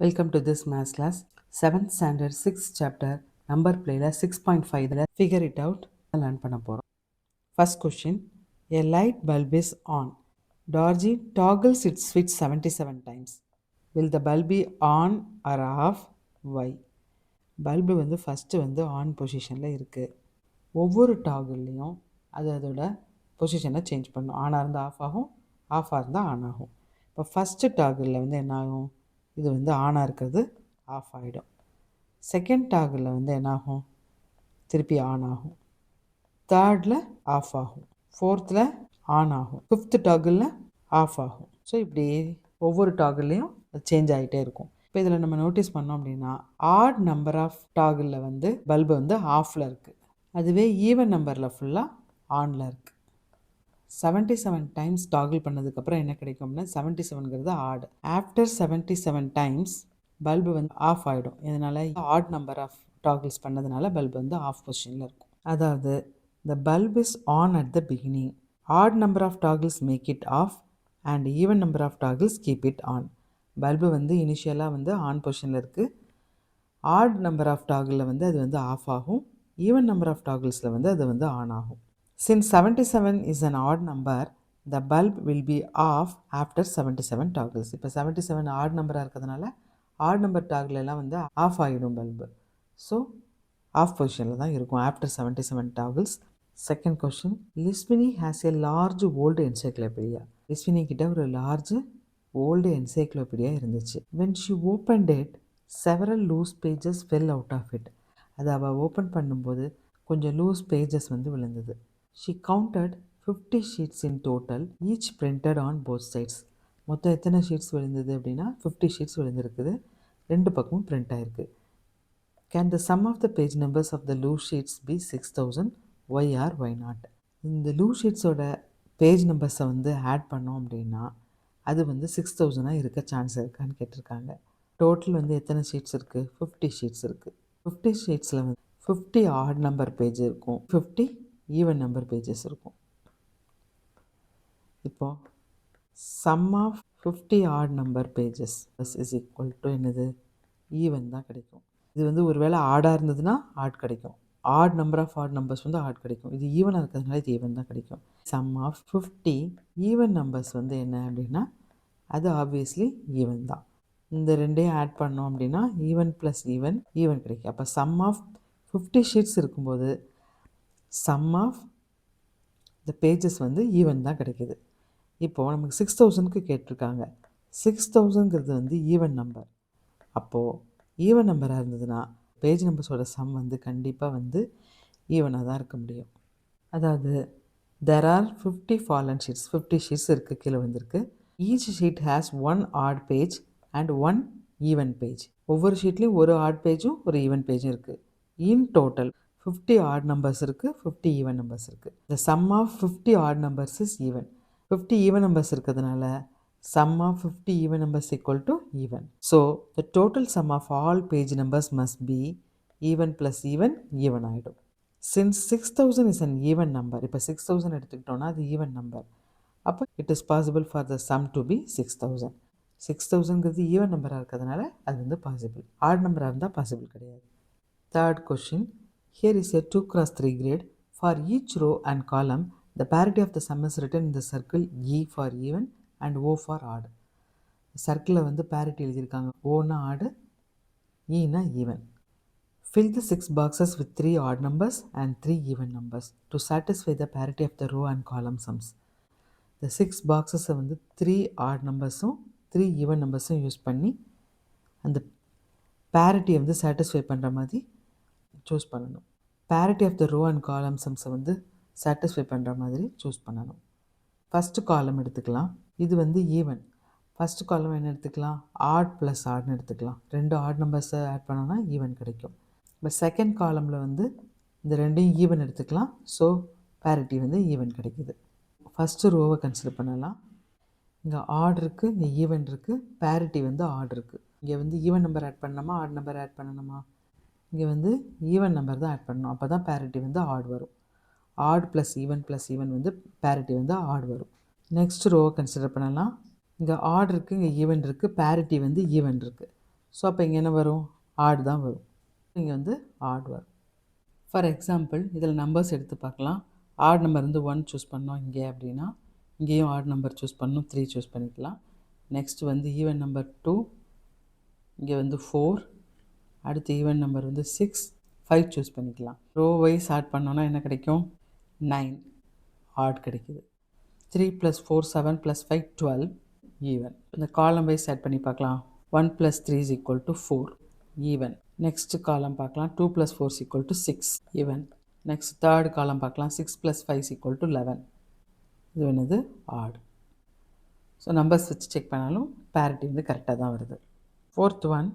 Welcome to this maths class. 7th standard 6th chapter number playல 6.5 figure it out learn பண்ண போறோம். First question, a light bulb is on. Dorji toggles its switch 77 times. Will the bulb be on or off? Why? Bulb வந்து first வந்து on பொசிஷனில் இருக்குது. ஒவ்வொரு டாகிள்லேயும் அது அதோட பொசிஷனை சேஞ்ச் பண்ணும். ஆனாக இருந்தால் ஆஃப் ஆகும், ஆஃபாக இருந்தால் ஆன் ஆகும். இப்போ ஃபஸ்ட்டு டாகிளில் வந்து என்ன ஆகும்? இது வந்து ஆனாக இருக்கிறது ஆஃப் ஆகிடும். செகண்ட் டாகிளில் வந்து என்னாகும்? திருப்பி ஆன் ஆகும். தேர்டில் ஆஃப் ஆகும். ஃபோர்த்தில் ஆன் ஆகும். ஃபிஃப்த்து டாகிளில் ஆஃப் ஆகும். ஸோ இப்படி ஒவ்வொரு டாகிள்லேயும் சேஞ்ச் ஆகிட்டே இருக்கும். இப்போ இதில் நம்ம நோட்டீஸ் பண்ணோம் அப்படின்னா ஆட் நம்பர் ஆஃப் டாகிளில் வந்து பல்பு வந்து ஆஃபில் இருக்குது. அதுவே ஈவன் நம்பரில் ஃபுல்லாக ஆனில் இருக்குது. 77 டைம்ஸ் டாகிள் பண்ணதுக்கப்புறம் என்ன கிடைக்கும்னா 77ங்கிறது ஆட். ஆஃப்டர் 77 டைம்ஸ் பல்பு வந்து ஆஃப் ஆகிடும். இதனால் ஆட் நம்பர் ஆஃப் டாகிள்ஸ் பண்ணதுனால பல்பு வந்து ஆஃப் பொசிஷனில் இருக்கும். அதாவது the bulb is on at the beginning. Odd number of toggles make it off and even number of toggles keep it on. Bulb வந்து இனிஷியலாக வந்து ஆன் பொசிஷனில் இருக்குது. ஆட் நம்பர் ஆஃப் டாகிளில் வந்து அது வந்து ஆஃப் ஆகும். ஈவன் நம்பர் ஆஃப் டாகிள்ஸில் வந்து அது வந்து ஆன் ஆகும். Since 77 is an odd number, the bulb will be off after 77 toggles. இப்போ 77 ஆட் நம்பராக இருக்கிறதுனால ஆட் நம்பர் டாகிலெல்லாம் வந்து ஆஃப் ஆகிடும் பல்பு. ஸோ ஆஃப் பொசிஷனில் தான் இருக்கும் after 77 toggles. Second question, Liswini has a large old encyclopedia. Liswini கிட்ட ஒரு லார்ஜ் ஓல்டு என்சைக்ளோபீடியா இருந்துச்சு. when she opened it, several loose pages fell out of it. அதை அவள் ஓப்பன் பண்ணும்போது கொஞ்சம் லூஸ் பேஜஸ் வந்து விழுந்தது. She counted 50 sheets in total, each printed on both sides. மொத்தம் எத்தனை ஷீட்ஸ் விழுந்தது அப்படின்னா 50 ஷீட்ஸ் விழுந்திருக்குது. ரெண்டு பக்கமும் பிரிண்ட் ஆகிருக்கு. Can the sum of the page numbers of the loose sheets be 6000? Why or why not? இந்த லூஸ் ஷீட்ஸோட பேஜ் நம்பர்ஸை வந்து ஆட் பண்ணோம் அப்படின்னா அது வந்து 6000 இருக்க சான்ஸ் இருக்கான்னு கேட்டிருக்காங்க. டோட்டல் வந்து எத்தனை ஷீட்ஸ் இருக்குது? 50 ஷீட்ஸ் இருக்குது. 50 ஷீட்ஸில் வந்து 50 ஆட் நம்பர் பேஜ் இருக்கும், 50 ஈவன் நம்பர் பேஜஸ் இருக்கும். இப்போ sum of 50 odd number pages is equal to என்னது? ஈவன் தான் கிடைக்கும். இது வந்து ஒரு வேளை ஆடாக இருந்ததுன்னா ஆட் கிடைக்கும். Odd number of odd numbers வந்து ஆட் கிடைக்கும். இது ஈவனாக இருக்கிறதுனால இது ஈவன் தான் கிடைக்கும். சம் ஆஃப் 50 ஈவன் நம்பர்ஸ் வந்து என்ன அப்படின்னா அது ஆப்வியஸ்லி ஈவன் தான். இந்த ரெண்டையும் ஆட் பண்ணோம் அப்படின்னா ஈவன் ப்ளஸ் ஈவன் ஈவன் கிடைக்கும். அப்போ சம் ஆஃப் 50 ஷீட்ஸ் இருக்கும்போது சம் ஆஃப் த பேஜஸ் வந்து ஈவன் தான் கிடைக்கிது. இப்போது நமக்கு 6000க்கு கேட்டிருக்காங்க. 6000ங்கிறது வந்து ஈவன் நம்பர். அப்போது ஈவன் நம்பராக இருந்ததுன்னா பேஜ் நம்பர்ஸோட சம் வந்து கண்டிப்பாக வந்து ஈவனாக தான் இருக்க முடியும். அதாவது there are 50 fallen sheets. 50 sheets இருக்குது, கீழே வந்திருக்கு. Each sheet has 1 odd page and 1 even page. ஒவ்வொரு ஷீட்லேயும் ஒரு ஆட் பேஜும் ஒரு ஈவன் பேஜும் இருக்குது. இன் டோட்டல் 50 ஆட் நம்பர்ஸ் இருக்குது, 50 ஈவன் நம்பர்ஸ் இருக்குது. The sum of 50 odd numbers is even. 50 even numbers இருக்கிறதுனால sum of 50 even numbers equal to even. So the total sum of all page numbers must be even plus even even ஆகிடும். Since 6000 is an even number, இப்போ 6000 எடுத்துக்கிட்டோன்னா அது even number. அப்போ it is possible for the sum to be 6000. 6000ங்கிறது even நம்பராக இருக்கிறதுனால அது வந்து பாசிபிள். ஆட் நம்பராக இருந்தால் பாசிபிள் கிடையாது. Third question, here is a 2x3 grid. For each row and column, the parity of the sum is written in the circle E for even and O for odd. சர்க்கிளில் வந்து parity எழுதியிருக்காங்க. ஓனா ஆடு, ஈனா even. Fill the 6 boxes with 3 odd numbers and 3 even numbers to satisfy the parity of the row and column sums. இந்த 6 பாக்ஸஸை வந்து 3 odd நம்பர்ஸும் 3 ஈவன் நம்பர்ஸும் யூஸ் பண்ணி அந்த பேரிட்டியை வந்து சாட்டிஸ்ஃபை பண்ணுற மாதிரி சூஸ் பண்ணணும். Parity of the row and column சம்ஸை வந்து சாட்டிஸ்ஃபை பண்ணுற மாதிரி சூஸ் பண்ணணும். ஃபஸ்ட்டு காலம் எடுத்துக்கலாம். இது வந்து ஈவன். ஃபஸ்ட்டு காலம் என்ன எடுத்துக்கலாம்? ஆட் ப்ளஸ் ஆட்னு எடுத்துக்கலாம். 2 ஆட் நம்பர்ஸை ஆட் பண்ணோன்னா ஈவன் கிடைக்கும். இப்போ செகண்ட் காலமில் வந்து இந்த ரெண்டையும் ஈவன் எடுத்துக்கலாம். ஸோ பேரிட்டி வந்து ஈவன் கிடைக்குது. ஃபஸ்ட்டு ரோவை கன்சிடர் பண்ணலாம். இங்கே ஆட் இருக்குது, இங்கே ஈவன் இருக்குது, பேரிட்டி வந்து ஆட் இருக்குது. இங்கே வந்து ஈவன் நம்பர் ஆட் பண்ணணுமா, ஆட் நம்பர் ஆட் பண்ணணுமா? இங்கே வந்து ஈவன் நம்பர் தான் ஆட் பண்ணணும். அப்போ தான் பேரிட்டி வந்து ஆட் வரும். ஆட் ப்ளஸ் ஈவன் வந்து பேரிட்டி வந்து ஆட் வரும். நெக்ஸ்ட் ரோவை கன்சிடர் பண்ணலாம். இங்கே ஆட் இருக்குது, இங்கே ஈவன் இருக்குது, பேரிட்டி வந்து ஈவன் இருக்குது. ஸோ அப்போ இங்கே என்ன வரும்? ஆட் தான் வரும். இங்கே வந்து ஆட் வரும். ஃபார் எக்ஸாம்பிள் இதில் நம்பர்ஸ் எடுத்து பார்க்கலாம். ஆட் நம்பர் வந்து 1 சூஸ் பண்ணோம் இங்கே அப்படின்னா, இங்கேயும் ஆட் நம்பர் சூஸ் பண்ணணும், 3 சூஸ் பண்ணிக்கலாம். நெக்ஸ்ட் வந்து ஈவன் நம்பர் 2, இங்கே வந்து 4, அடுத்து ஈவன் நம்பர் வந்து 6, 5 சூஸ் பண்ணிக்கலாம். ரோ வைஸ் ஆட் பண்ணோன்னா என்ன கிடைக்கும்? 9 ஆட் கிடைக்குது. 3 + 4 7 + 5 12 ஈவன். இந்த காலம் வைஸ் ஆட் பண்ணி பார்க்கலாம். 1 + 3 = 4 ஈவன். நெக்ஸ்ட் காலம் பார்க்கலாம். 2 + 4 = 6 ஈவன். நெக்ஸ்ட் தேர்ட் காலம் பார்க்கலாம். 6 + 5 = 11. இது என்னது? ஆட். ஸோ நம்பர்ஸ் வச்சு செக் பண்ணாலும் parity வந்து கரெக்டாக தான் வருது. Fourth one,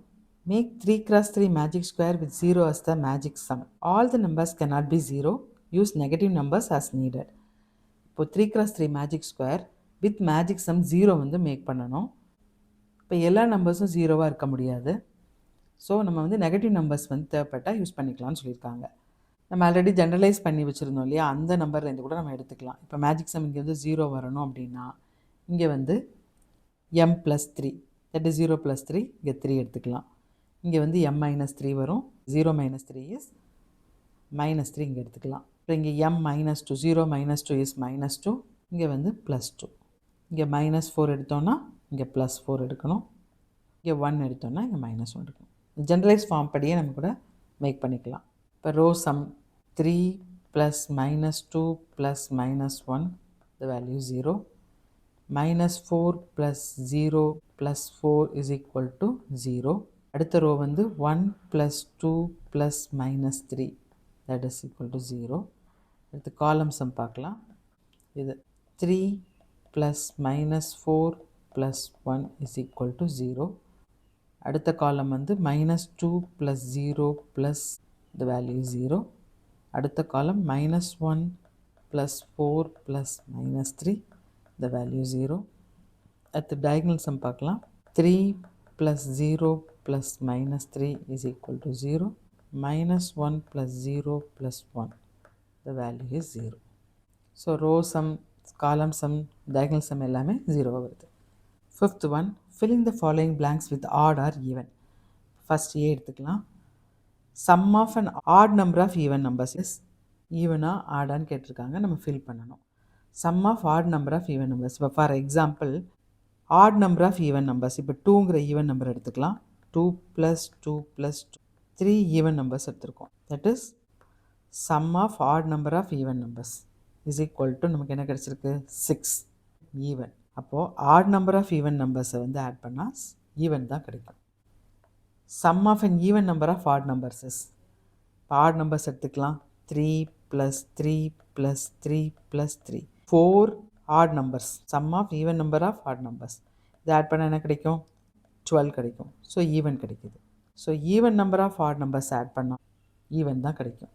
make 3 × 3 magic square with 0 as the magic sum. All the numbers cannot be 0. Use negative numbers as needed. இப்போ 3 × 3 magic square with magic sum 0 வந்து மேக் பண்ணணும். இப்போ எல்லா நம்பர்ஸும் 0வாக இருக்க முடியாது. ஸோ நம்ம வந்து நெகட்டிவ் நம்பர்ஸ் வந்து தேவைப்பட்டால் யூஸ் பண்ணிக்கலாம்னு சொல்லியிருக்காங்க. நம்ம ஆல்ரெடி ஜென்ரலைஸ் பண்ணி வச்சுருந்தோம் இல்லையா, அந்த நம்பர்லேருந்து கூட நம்ம எடுத்துக்கலாம். இப்போ மேஜிக் சம் இங்கே வந்து 0 வரணும் அப்படின்னா இங்கே வந்து m + 3, தட் இஸ் 0 + 3, இங்கே 3 எடுத்துக்கலாம். இங்கே வந்து m - 3 வரும். 0 - 3 இஸ் -3 இங்கே எடுத்துக்கலாம். இப்போ இங்கே m - 2, 0 - 2 இஸ் -2, இங்கே வந்து +2. இங்கே -4 எடுத்தோன்னா இங்கே +4 எடுக்கணும். இங்கே 1 எடுத்தோன்னா இங்கே -1 எடுக்கணும். ஜென்ரலைஸ் ஃபார்ம் படியே நம்ம கூட மேக் பண்ணிக்கலாம். இப்போ ரோ சம் 3 + -2 + -1, the value 0. -4 + 0 + 4 = 0. அடுத்த ரோ வந்து 1 + 2 + -3, that is equal to 0. அடுத்து காலம் சம் பார்க்கலாம். இது 3 + -4 + 1 = 0. அடுத்த காலம் வந்து -2 + 0 + the value 0. அடுத்த காலம் -1 + 4 + -3, the value 0. அடுத்து diagonal sum பார்க்கலாம். 3 + 0 + -3 = 0. -1 + 0 + 1, the value is 0. So row sum, column sum, diagonal sum எல்லாமே 0 வருது. Fifth one, fill in the following blanks with odd or even. First A எடுத்துக்கலாம். Sum of an odd number of even numbers is ஈவனா ஆடான்னு கேட்டிருக்காங்க, நம்ம fill பண்ணணும். Sum of odd number of even numbers. இப்போ for example odd number of even numbers, இப்போ 2ங்கிற even number எடுத்துக்கலாம். 2 + 2 + 2, 3 even numbers எடுத்திருக்கோம். That is sum of odd number of even numbers is equal to நமக்கு என்ன கிடச்சிருக்கு? 6 even. அப்போது add number of even நம்பர்ஸை வந்து ஆட் பண்ணால் ஈவன் தான் கிடைக்கும். Sum of an even number of odd numbers is, இப்போ ஆட் நம்பர்ஸ் எடுத்துக்கலாம். 3 + 3 + 3 + 3, 4 odd numbers. Sum of even number of odd numbers இதை ஆட் பண்ணால் என்ன கிடைக்கும்? 12 கிடைக்கும். ஸோ ஈவன் கிடைக்குது. So even number of odd numbers add பண்ணால் ஈவன் தான் கிடைக்கும்.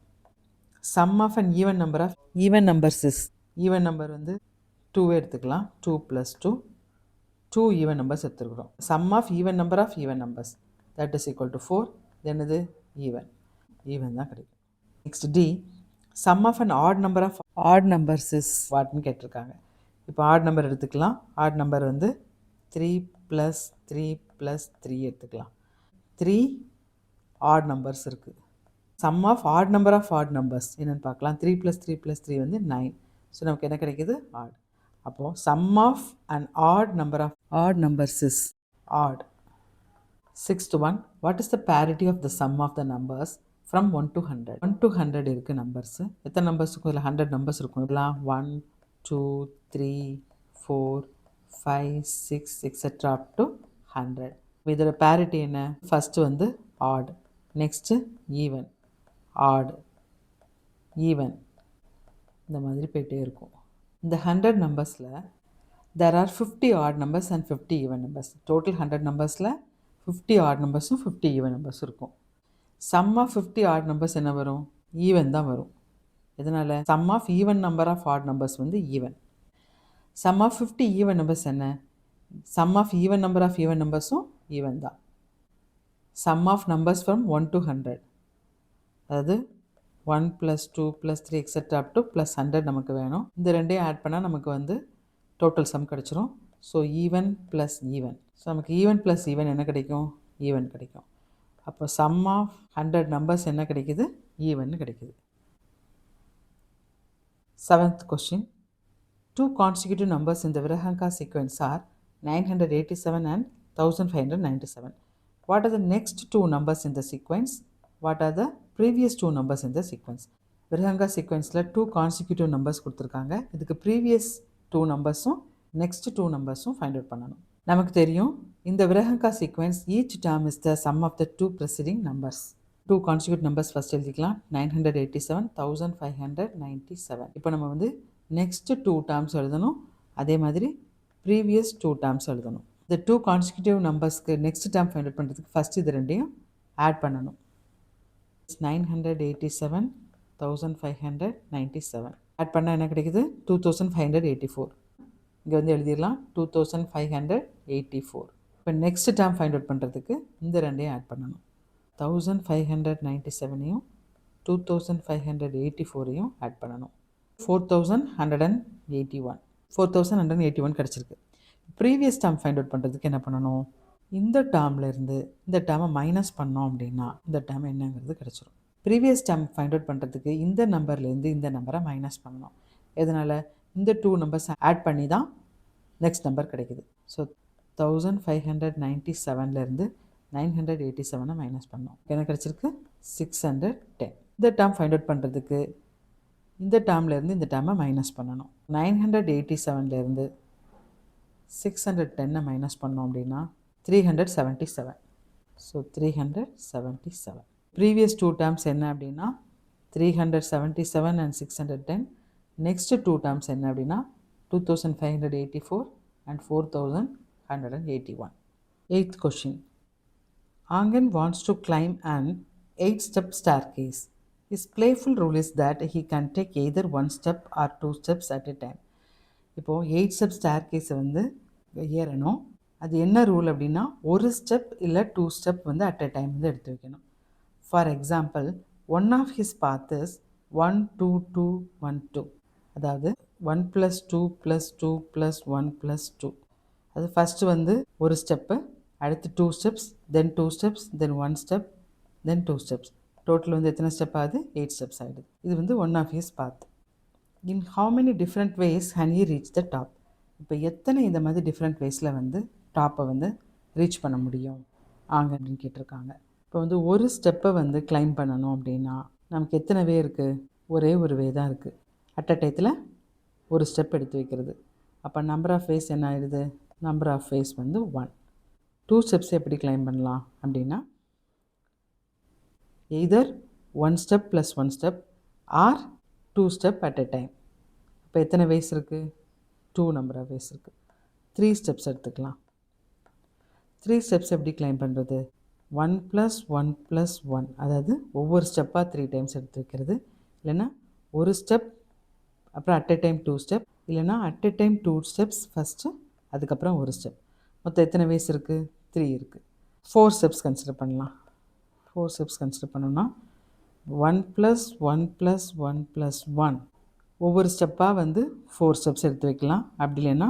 Sum of an even number of even numbers is, even number வந்து 2 எடுத்துக்கலாம். 2 + 2, 2 ஈவன் நம்பர்ஸ் எடுத்துருக்குறோம். Sum of even number of even numbers that is equal to 4. Then இது even, even தான் கிடைக்கும். Next D, sum of an odd number of odd numbers is வாட்னு கேட்டிருக்காங்க. இப்போ odd number எடுத்துக்கலாம். ஆட் நம்பர் வந்து 3 + 3 + 3 எடுத்துக்கலாம். 3 ஆட் நம்பர்ஸ் இருக்குது. Sum of odd number of odd numbers என்னென்னு பார்க்கலாம். 3 + 3 + 3 வந்து 9. ஸோ நமக்கு என்ன கிடைக்கிது? ஆட். அப்போது sum of an odd number of odd numbers is odd. Sixth one, what is the parity of the sum of the numbers from 1 to 100? 1 to 100 இருக்குது numbers. எத்தனை numbers இருக்கும்? இதில் 100 நம்பர்ஸ் இருக்கும். இதெல்லாம் 1 2 3 4 5 6 etc. up to 100. இதோட parity என்ன? First வந்து odd, next even, odd, even, இந்த மாதிரி போயிட்டே இருக்கும். இந்த 100 நம்பர்ஸில் there are 50 odd numbers and 50 even numbers. Total 100 நம்பர்ஸில் 50 odd நம்பர்ஸும் 50 even numbers இருக்கும். சம் ஆஃப் 50 odd numbers என்ன வரும்? ஈவன் தான் வரும். இதனால் sum of even number of odd numbers வந்து even. Sum of 50 even numbers என்ன? Sum of even number of even நம்பர்ஸும் ஈவன் தான். Sum of numbers from 1 to 100, அதாவது 1 + 2 + 3 etc. up to +100 நமக்கு வேணும். இந்த ரெண்டையும் ஆட் பண்ணால் நமக்கு வந்து டோட்டல் சம் கிடச்சிரும். So even plus even. So நமக்கு ஈவன் ப்ளஸ் ஈவன் என்ன கிடைக்கும்? ஈவன் கிடைக்கும். அப்போ சம் ஆஃப் 100 நம்பர்ஸ் என்ன கிடைக்குது? ஈவன் கிடைக்குது. 7th question. Two consecutive numbers in the Virahanka sequence are 987 and 1597. What are the next two numbers in the sequence? What are the previous two numbers in the sequence? Virahanka sequenceல 2 consecutive numbers கொடுத்துருக்காங்க. இதுக்கு previous 2 numbers-உம் next 2 numbers-உம் find out பண்ணணும். நமக்கு தெரியும் இந்த Virahanka sequence each term is the sum of the two preceding numbers. 2 consecutive numbers first எழுதிக்கலாம். 987, 1597. இப்போ நம்ம வந்து next 2 terms எழுதணும். அதே மாதிரி previous 2 terms எழுதணும். இந்த 2 consecutive numbersக்கு next term find out பண்ணுறதுக்கு first இது ரெண்டையும் ஆட் பண்ணணும். 987, 1597. ஆட் பண்ணால் என்ன கிடைக்குது? 2584. இங்கே வந்து எழுதிடலாம் 2584. இப்போ நெக்ஸ்ட் டேர்ம் ஃபைண்ட் அவுட் பண்ணுறதுக்கு இந்த ரெண்டையும் ஆட் பண்ணணும். 1597ஐயும் 2584ஐயும் ஆட் பண்ணணும். 4181 கிடச்சிருக்கு. ப்ரீவியஸ் டேர்ம் ஃபைண்ட் அவுட் பண்ணுறதுக்கு என்ன பண்ணணும்? இந்த டேர்ம்லேருந்து இந்த டேர்மை மைனஸ் பண்ணோம் அப்படின்னா இந்த டேர்ம் என்னங்கிறது கிடச்சிரும். ப்ரீவியஸ் டேர்ம் ஃபைண்ட் அவுட் பண்ணுறதுக்கு இந்த நம்பர்லேருந்து இந்த நம்பரை மைனஸ் பண்ணணும். இதனால் இந்த 2 நம்பர்ஸ் ஆட் பண்ணி தான் நெக்ஸ்ட் நம்பர் கிடைக்குது. ஸோ 1597லேருந்து 987 மைனஸ் பண்ணோம். என்ன கிடச்சிருக்கு? 610. இந்த டேர்ம் ஃபைண்ட் அவுட் பண்ணுறதுக்கு இந்த டேர்ம்லேருந்து இந்த டேர்மை மைனஸ் பண்ணணும். 987லேருந்து 610 மைனஸ் பண்ணோம் அப்படின்னா 377. ஸோ 377. ப்ரீவியஸ் 2 டேர்ம்ஸ் என்ன அப்படின்னா 377 and 610. நெக்ஸ்ட் 2 டேர்ம்ஸ் என்ன அப்படின்னா 2584 and 4181. 8th question. Angan wants to climb an 8-step staircase. His playful rule is that he can take either 1 step or 2 steps at a time. இப்போது 8-step staircase வந்து ஏறணும். அது என்ன rule அப்படின்னா ஒரு step இல்லை 2 ஸ்டெப் வந்து அட் அ டைம் வந்து எடுத்து வைக்கணும். For example one of his path is 1 2 2 1 2. அதாவது 1 + 2 + 2 + 1 + 2. அது ஃபஸ்ட்டு வந்து ஒரு ஸ்டெப்பு, அடுத்து 2 steps, then 2 steps, then 1 step, then 2 steps. Total வந்து எத்தனை ஸ்டெப் ஆகுது? 8 ஸ்டெப்ஸ் ஆகிடுது. இது வந்து one of his path. In how many different ways can he reach the top? இப்போ எத்தனை இந்த மாதிரி டிஃப்ரெண்ட் வேஸில் வந்து டாப்பை வந்து ரீச் பண்ண முடியும் ஆங்க அப்படின்னு கேட்டிருக்காங்க. இப்போ வந்து ஒரு ஸ்டெப்பை வந்து கிளைம் பண்ணணும் அப்படின்னா நமக்கு எத்தனை வே இருக்குது? ஒரே ஒரு வே தான் இருக்குது. அட் அ டயத்தில் ஒரு ஸ்டெப் எடுத்து வைக்கிறது. அப்போ நம்பர் ஆஃப் வேஸ் என்ன ஆயிடுது? நம்பர் ஆஃப் வேஸ் வந்து 1. 2 ஸ்டெப்ஸ் எப்படி கிளைம் பண்ணலாம் அப்படின்னா either 1 step + 1 step or 2 step at a time. இப்போ எத்தனை வேஸ் இருக்குது? 2 நம்பர் ஆஃப் வேஸ் இருக்குது. 3 ஸ்டெப்ஸ் எடுத்துக்கலாம். 3 ஸ்டெப்ஸ் எப்படி கிளைம் பண்ணுறது? 1 + 1 + 1, அதாவது ஒவ்வொரு ஸ்டெப்பாக 3 டைம்ஸ் எடுத்து வைக்கிறது. இல்லைன்னா ஒரு ஸ்டெப் அப்புறம் அட் அ டைம் 2 ஸ்டெப், இல்லைன்னா at a time 2 steps first, அதுக்கப்புறம் ஒரு ஸ்டெப். மொத்தம் எத்தனை வேஸ் இருக்குது? 3 இருக்குது. 4 ஸ்டெப்ஸ் கன்சிடர் பண்ணலாம். 4 ஸ்டெப்ஸ் கன்சிடர் பண்ணோம்னா 1 + 1 + 1 + 1. ஒவ்வொரு ஸ்டெப்பாக வந்து 4 ஸ்டெப்ஸ் எடுத்து வைக்கலாம். அப்படி இல்லைன்னா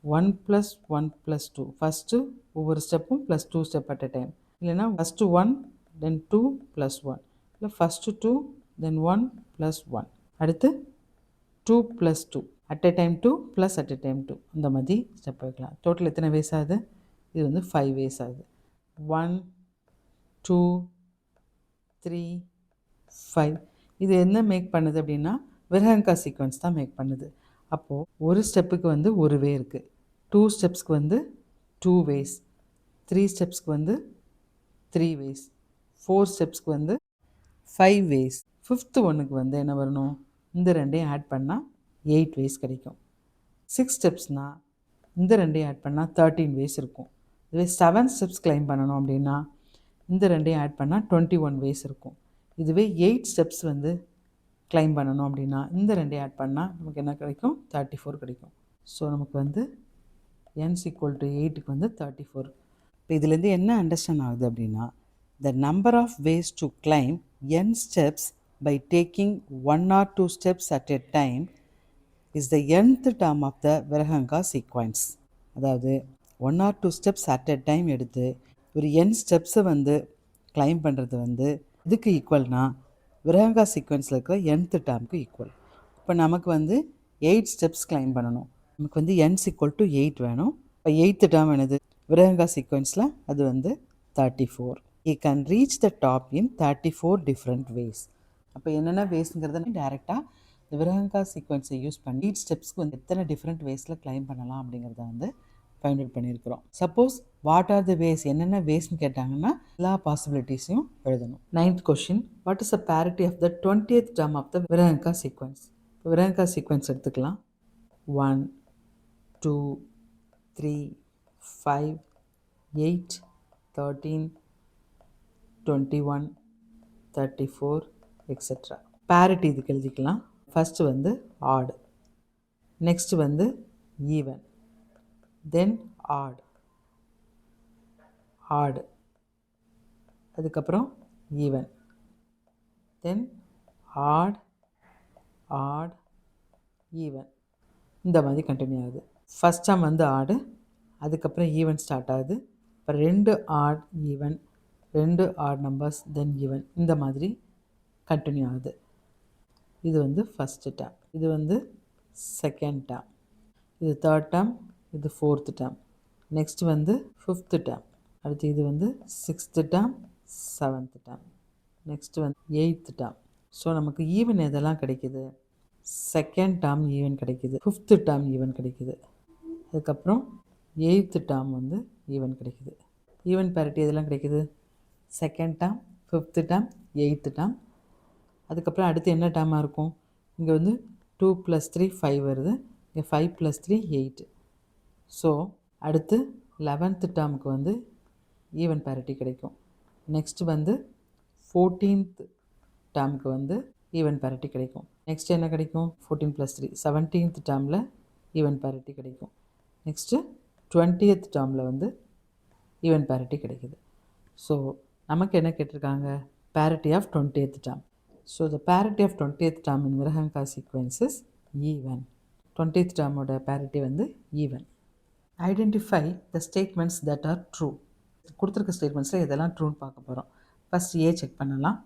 1 + 1 + 2. ஃபஸ்ட்டு ஒவ்வொரு ஸ்டெப்பும் plus 2 step at a time. இல்லைன்னா ஃபஸ்ட்டு 1 தென் 2 + 1. இல்லை ஃபஸ்ட்டு 2 தென் 1 + 1. அடுத்து 2 + 2. At a time 2 + at a time 2. இந்த மாதிரி ஸ்டெப் வைக்கலாம். டோட்டல் எத்தனை வேஸ் ஆகுது? இது வந்து 5 வேஸ் ஆகுது. 1 2 3 5. இது என்ன மேக் பண்ணுது அப்படின்னா விரஹாங்கா சீக்வன்ஸ் தான் மேக் பண்ணுது. அப்போது ஒரு ஸ்டெப்புக்கு வந்து ஒரு வே இருக்குது, 2 ஸ்டெப்ஸ்க்கு வந்து 2 வேஸ், 3 ஸ்டெப்ஸ்க்கு வந்து 3 வேஸ், 4 ஸ்டெப்ஸ்க்கு வந்து 5 வேஸ், 5th ஒன்றுக்கு வந்து என்ன வரணும்? இந்த ரெண்டையும் ஆட் பண்ணால் 8 வேஸ் கிடைக்கும். 6 ஸ்டெப்ஸ்னால் இந்த ரெண்டையும் ஆட் பண்ணால் 13 வேஸ் இருக்கும். இதுவே 7 ஸ்டெப்ஸ் கிளைம் பண்ணணும் அப்படின்னா இந்த ரெண்டையும் ஆட் பண்ணால் 21 வேஸ் இருக்கும். இதுவே 8 ஸ்டெப்ஸ் வந்து கிளைம் பண்ணணும் அப்படின்னா இந்த ரெண்டையும் ஆட் பண்ணால் நமக்கு என்ன கிடைக்கும்? 34 கிடைக்கும். ஸோ நமக்கு வந்து n = 8க்கு வந்து 34. இப்போ இதுலேருந்து என்ன அண்டர்ஸ்டாண்ட் ஆகுது அப்படின்னா the number of ways to climb n steps by taking 1 or 2 steps at a time is the nth term of the Virahāṅka sequence. அதாவது 1 or 2 steps at a time எடுத்து ஒரு n ஸ்டெப்ஸை வந்து கிளைம் பண்ணுறது வந்து இதுக்கு ஈக்குவல்னா விரஹங்கா சீக்வன்ஸில் இருக்கிற nth டேர்முக்கு ஈக்குவல். இப்போ நமக்கு வந்து 8 ஸ்டெப்ஸ் கிளைம் பண்ணணும். நமக்கு வந்து n = 8 வேணும். இப்போ 8th டேர்ம் என்னது? விரஹங்கா சீக்வன்ஸில் அது வந்து 34. He can reach the top in 34 different ways. அப்போ என்னென்ன வேஸ்ங்கிறத டேரெக்டாக இந்த விரஹங்கா சீக்வன்ஸை யூஸ் பண்ணி 8 ஸ்டெப்ஸ்க்கு வந்து எத்தனை டிஃப்ரெண்ட் வேஸில் கிளைம் பண்ணலாம் அப்படிங்கிறத வந்து ஃபைண்ட் அவுட் பண்ணியிருக்கிறோம். Suppose what are the ways, என்னென்ன வேஸ்ன்னு கேட்டாங்கன்னா எல்லா பாசிபிலிட்டிஸையும் எழுதணும். 9th question, what is the parity of the 20th term of the Virahanka sequence? இப்போ விரஹங்கா சீக்வன்ஸ் எடுத்துக்கலாம். 1 2 3 5 8 13 21 34 எக்ஸெட்ரா. parity இதுக்கு எழுதிக்கலாம். ஃபஸ்ட்டு வந்து ஆட், நெக்ஸ்ட் வந்து ஈவன், தென் ஆட், ஆட், அதுக்கப்புறம் even, then odd, odd, even, இந்த மாதிரி கண்டினியூ ஆகுது. ஃபஸ்ட் டேர்ம் வந்து ஆடு, அதுக்கப்புறம் ஈவன் ஸ்டார்ட் ஆகுது. இப்போ 2 odd even, 2 odd numbers, then even, இந்த மாதிரி கண்டினியூ ஆகுது. இது வந்து ஃபஸ்ட்டு டேர்ம், இது வந்து செகண்ட் டேர்ம், இது தேர்ட் டேர்ம், இது ஃபோர்த்து டேர்ம், நெக்ஸ்ட் வந்து ஃபிஃப்த்து டேர்ம், அடுத்து இது வந்து sixth term, seventh term, next வந்து எயித்து டேர்ம். ஸோ நமக்கு ஈவன் எதெல்லாம் கிடைக்கிது? செகண்ட் டேர்ம் ஈவன் கிடைக்கிது, ஃபிஃப்த்து டேர்ம் ஈவன் கிடைக்கிது, அதுக்கப்புறம் எயித்து டேர்ம் வந்து ஈவன் கிடைக்கிது. ஈவன் பேரிட்டி எதெல்லாம் கிடைக்கிது? Second term, fifth term, eighth term. அதுக்கப்புறம் அடுத்து என்ன டேர்மாக இருக்கும்? இங்கே வந்து 2 + 3 5 வருது, இங்கே 5 + 3 8. ஸோ அடுத்து 11th டேர்முக்கு வந்து ஈவன் பேரிட்டி கிடைக்கும். நெக்ஸ்ட்டு வந்து 14th டேர்முக்கு வந்து ஈவன் பேரிட்டி கிடைக்கும். நெக்ஸ்ட் என்ன கிடைக்கும்? 14 + 3 17th டேர்மில் ஈவன் பேரிட்டி கிடைக்கும். நெக்ஸ்ட்டு 20th டேர்மில் வந்து ஈவன் பேரிட்டி கிடைக்குது. ஸோ நமக்கு என்ன கேட்டிருக்காங்க? parity of 20th term. So the parity of 20th term in Virahanka sequence is even. 20th term oda parity வந்து even. Identify the statements that are true. கொடுத்துருக்க ஸ்டேட்மெண்ட்ஸில் எதெல்லாம் ட்ரூன்னு பார்க்க போகிறோம். ஃபஸ்ட் ஏ செக் பண்ணலாம்.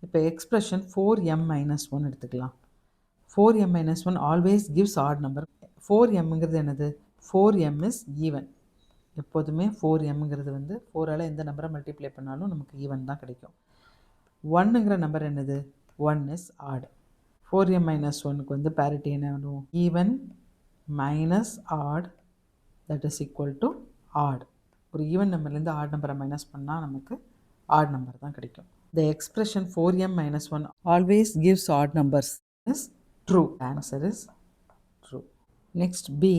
இப்போ எக்ஸ்பிரஷன் 4m - 1 எடுத்துக்கலாம். 4m - 1 always gives odd number. 4mங்கிறது என்னது? 4m is even. எப்போதுமே 4mங்கிறது வந்து 4ஆல் எந்த நம்பரை மல்டிப்ளை பண்ணாலும் நமக்கு ஈவன் தான் கிடைக்கும். 1ங்கிற நம்பர் என்னது? 1 இஸ் ஆட். 4m - 1க்கு வந்து parity என்ன வரும்? Even minus odd, that is equal to odd. ஒரு ஈவன் நம்பர்லேருந்து ஆட் நம்பரை மைனஸ் பண்ணால் நமக்கு ஆட் நம்பர் தான் கிடைக்கும். The expression 4m - 1 always gives odd numbers is true. Answer is true. Next B,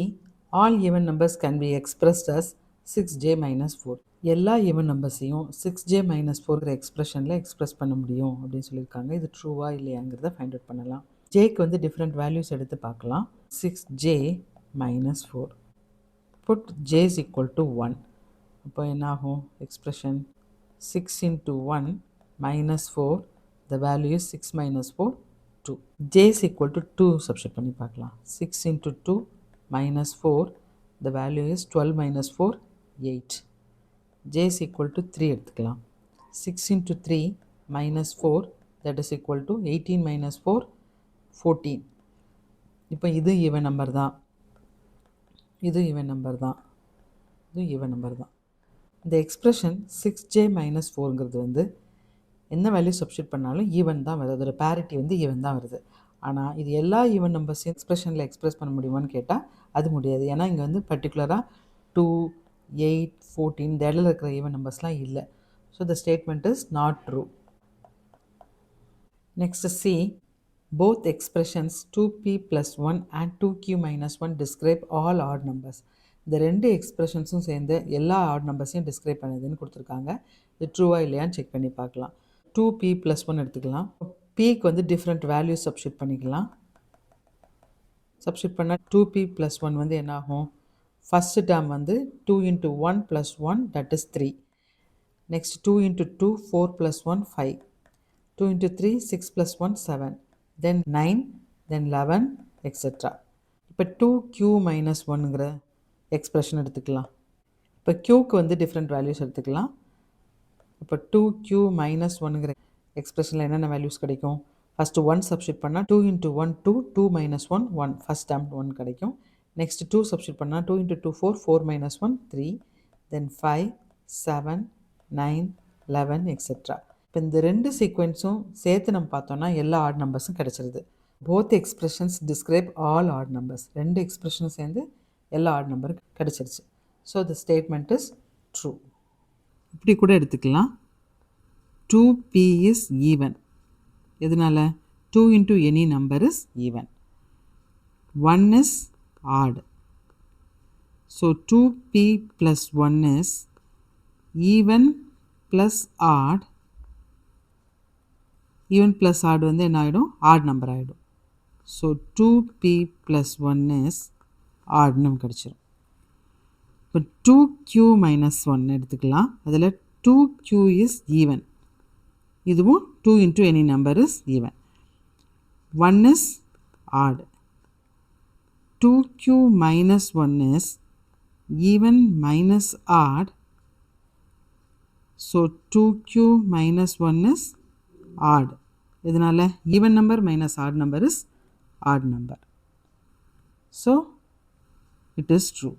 all even numbers can be expressed as 6j - 4. எல்லா even நம்பர்ஸையும் 6j - 4ங்கிற எக்ஸ்பிரஷனில் express பண்ண முடியும் அப்படின்னு சொல்லியிருக்காங்க. இது ட்ரூவா இல்லையாங்கிறத ஃபைண்ட் அவுட் பண்ணலாம். ஜேக்கு வந்து டிஃப்ரெண்ட் வேல்யூஸ் எடுத்து பார்க்கலாம். 6j - 4. Put j is equal to 1. அப்போ என்ன ஆகும்? Expression 6 into 1 minus 4, the value is 6 minus 4, 2. j is equal to 2 substitute பண்ணி பார்க்கலாம். 6 into 2 minus 4, the value is 12 minus 4, 8. j is equal to 3 எடுத்துக்கலாம். 6 into 3 minus 4, that is equal to 18 minus 4, 14. இப்போ இது even number தான், இது even number தான், இது even number தான். இந்த எக்ஸ்பிரஷன் 6j - 4ங்கிறது வந்து என்ன வேல்யூ சப்ஸ்டியூட் பண்ணாலும் ஈவன் தான் வருது. அதோட பேரிட்டி வந்து ஈவன் தான் வருது. ஆனால் இது எல்லா ஈவன் நம்பர்ஸையும் எக்ஸ்பிரஷனில் எக்ஸ்பிரஸ் பண்ண முடியுமான்னு கேட்டால் அது முடியாது. ஏன்னா இங்கே வந்து பர்டிகுலராக 2, 8, 14 இந்த இடத்துல இருக்கிற ஈவன் நம்பர்ஸ்லாம் இல்லை. So the statement is not true. Next C, both expressions 2p + 1 and 2q - 1 describe all odd numbers. இந்த ரெண்டு எக்ஸ்பிரஷன்ஸும் சேர்ந்து எல்லா ஆட் நம்பர்ஸையும் டிஸ்கிரைப் பண்ணுதுன்னு கொடுத்துருக்காங்க. இது ட்ரூவா இல்லையான்னு செக் பண்ணி பார்க்கலாம். 2p + 1 எடுத்துக்கலாம். pக்கு வந்து டிஃப்ரெண்ட் வேல்யூஸ் சப்ஸ்டியூட் பண்ணிக்கலாம். சப்ஸ்டியூட் பண்ணால் 2p + 1 வந்து என்ன ஆகும்? ஃபஸ்ட்டு டேர்ம் வந்து 2 into 1 + 1, that is 3. Next 2 into 2 4 + 1 5. 2 into 3 6 + 1 7. then 9, then 11, etc. இப்போ 2q - 1ங்கிற எக்ஸ்பிரஷன் எடுத்துக்கலாம். இப்போ க்யூக்கு வந்து டிஃப்ரெண்ட் வேல்யூஸ் எடுத்துக்கலாம். இப்போ 2q minus 1ங்கிற எக்ஸ்பிரஷனில் என்னென்ன வேல்யூஸ் கிடைக்கும்? ஃபஸ்ட்டு 1 சப்ஸ்டியூட் பண்ணால் 2 into 1 2, 2 minus 1 1, ஃபஸ்ட் டேர்ம் 1 கிடைக்கும். நெக்ஸ்ட் 2 சப்ஸ்டியூட் பண்ணால் 2 into 2 4, 4 minus 1 3, தென் 5 7 9 11 எக்ஸெட்ரா. இப்போ இந்த ரெண்டு சீக்வென்ஸும் சேர்த்து நம்ம பார்த்தோம்னா எல்லா ஆட் நம்பர்ஸும் கிடச்சிருது. Both expressions describe all odd numbers. ரெண்டு எக்ஸ்பிரஷனும் சேர்ந்து எல்லா ஆட் நம்பரும் கிடச்சிருச்சு. So the statement is true. இப்படி கூட எடுத்துக்கலாம். 2p is even. எதனால? 2 into any number is even. 1 is odd. So 2p plus 1 is even plus odd. Even plus odd வந்து என்ன ஆகிடும்? odd number ஆகிடும். So 2p plus 1 is odd நமக்கு கிடச்சிரும். இப்போ 2q minus 1 எடுத்துக்கலாம். அதில் 2q is even. இதுவும் 2 into any number is even. 1 is odd. 2q minus 1 is even minus odd. So 2q minus 1 is odd. இதனால even number minus odd number is odd number. So it is true.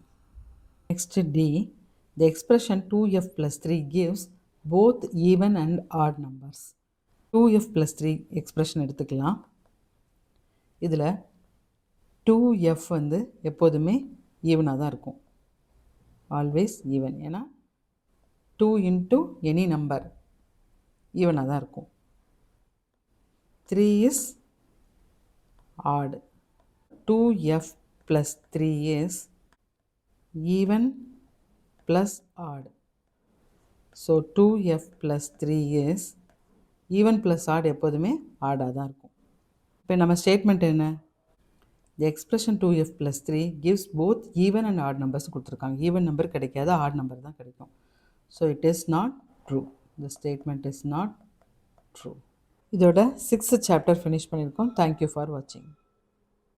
Next D, the expression 2f plus 3 gives both even and odd numbers. 2f plus 3 expression எடுத்துக்கலாம். இதில் 2f வந்து எப்போதுமே ஈவனாக தான் இருக்கும். Always even. ஏன்னா 2 into any number ஈவனாக தான் இருக்கும். 3 is odd. 2f plus 3 is even plus odd. So 2f plus 3 is even plus odd எப்போதுமே ஆடாக தான் இருக்கும். இப்போ நம்ம ஸ்டேட்மெண்ட் என்ன? The expression 2f plus 3 gives both even and odd numbers கொடுத்துருக்காங்க. ஈவன் நம்பர் கிடைக்காது, ஆட் நம்பர் தான் கிடைக்கும். So it is not true. The statement is not true. இதோட 6th chapter finish பண்ணியிருக்கோம். Thank you for watching.